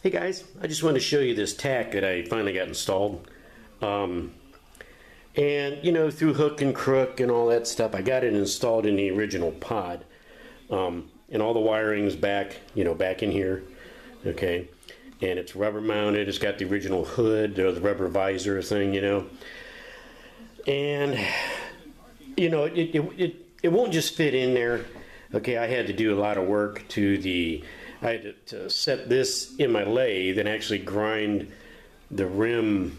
Hey guys, I just wanted to show you this Tach that I finally got installed. And you know, through hook and crook and all that stuff, I got it installed in the original pod. And all the wiring's back, you know, back in here. Okay. And it's rubber mounted. It's got the original hood or the rubber visor thing, you know. And you know, it won't just fit in there. Okay, I had to do a lot of work to the I had to set this in my lathe and actually grind the rim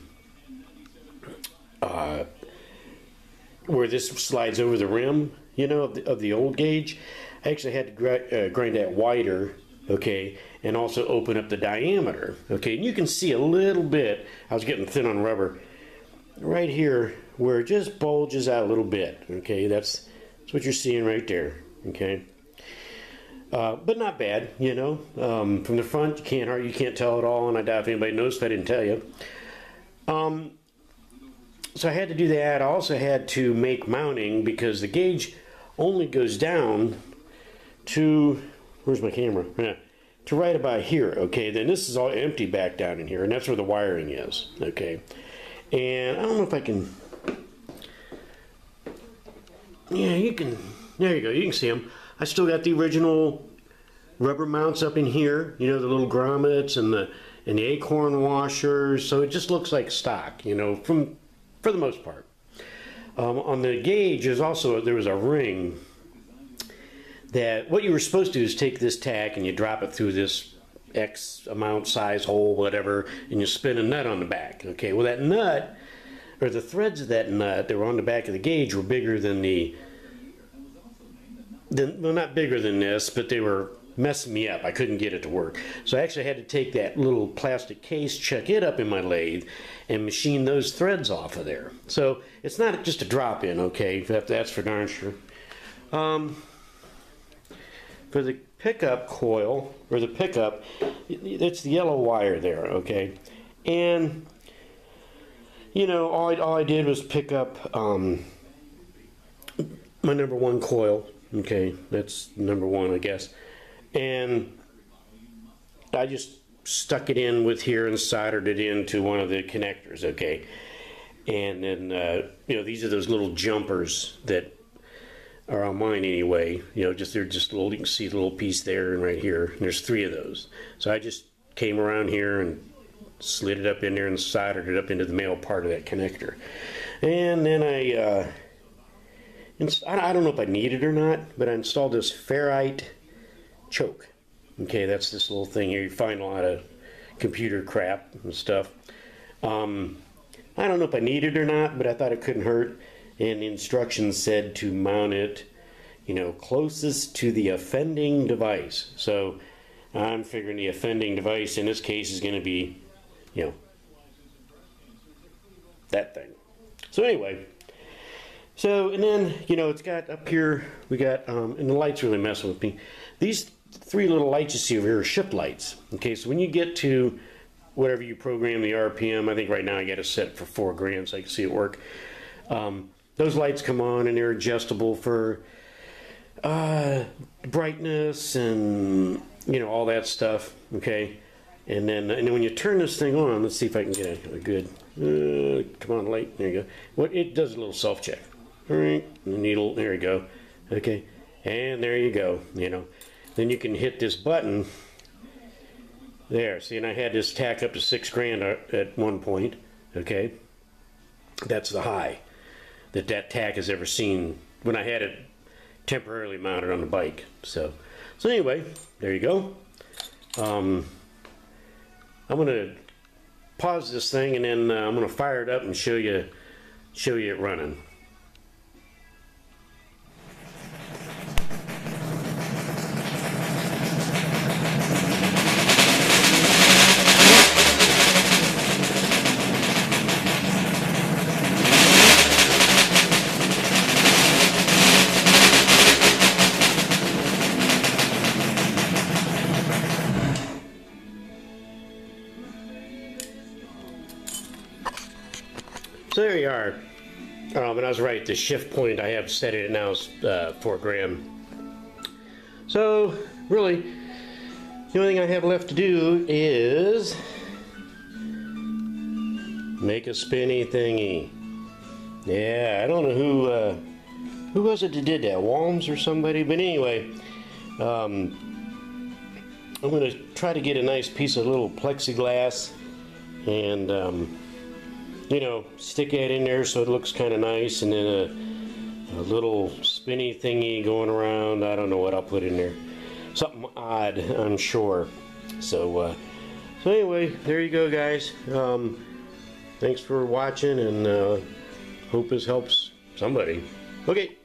where this slides over the rim, you know, of the old gauge. I actually had to grind that wider, okay, and also open up the diameter, okay. And you can see a little bit, I was getting thin on rubber, right here where it just bulges out a little bit, okay. That's what you're seeing right there, okay. But not bad, you know. From the front, you can't tell at all, and I doubt if anybody noticed. I didn't tell you. So I had to do that. I also had to make mounting because the gauge only goes down to, where's my camera? Yeah, to right about here. Okay, then this is all empty back down in here, and that's where the wiring is. Okay, and I don't know if I can. Yeah, you can. There you go. You can see them. I still got the original rubber mounts up in here, you know, the little grommets and the acorn washers, so it just looks like stock, you know, for the most part. On the gauge there was a ring that what you were supposed to do is take this tack and you drop it through this X amount size hole, whatever, and you spin a nut on the back. Okay, well that nut, or the threads of that nut that were on the back of the gauge were bigger than well, not bigger than this, but they were messing me up. I couldn't get it to work. So I actually had to take that little plastic case, chuck it up in my lathe, and machine those threads off of there. So it's not just a drop-in, okay? That's for darn sure. For the pickup coil, or the pickup, it's the yellow wire there, okay? And, you know, all I did was pick up my number one coil. Okay, that's number one, I guess. And I just stuck it in with here and soldered it into one of the connectors, okay. And then, you know, these are those little jumpers that are on mine anyway. You know, they're just little, you can see the little piece there and right here. And there's 3 of those. So I just came around here and slid it up in there and soldered it up into the male part of that connector. And then I don't know if I need it or not, but I installed this ferrite choke. Okay, that's this little thing here. You find a lot of computer crap and stuff. I don't know if I need it or not, but I thought it couldn't hurt. And the instructions said to mount it, you know, closest to the offending device. So I'm figuring the offending device in this case is going to be, you know, that thing. So anyway. So, and then, you know, it's got up here, we got, and the light's really messing with me. These 3 little lights you see over here are shift lights. Okay, so when you get to whatever you program the RPM, I think right now I got it set for 4 grand so I can see it work. Those lights come on and they're adjustable for brightness and, you know, all that stuff. Okay, and then when you turn this thing on, let's see if I can get a good, come on, light, there you go. It does a little self-check. All right, the needle, there you go. Okay, and there you go, you know. Then you can hit this button there. See, and I had this tack up to 6 grand at one point, okay. That's the high that tack has ever seen when I had it temporarily mounted on the bike. So anyway, there you go. I'm gonna pause this thing and then I'm gonna fire it up and show you it running. So there you are. And I was right, the shift point I have set it now is 4 grand. So really, The only thing I have left to do is make a spinny thingy. Yeah, I don't know who was it that did that, Walms or somebody? But anyway, I'm going to try to get a nice piece of little plexiglass and you know, stick that in there so it looks kind of nice, and then a little spinny thingy going around. I don't know what I'll put in there. Something odd, I'm sure. So anyway, there you go, guys. Thanks for watching, and hope this helps somebody. Okay.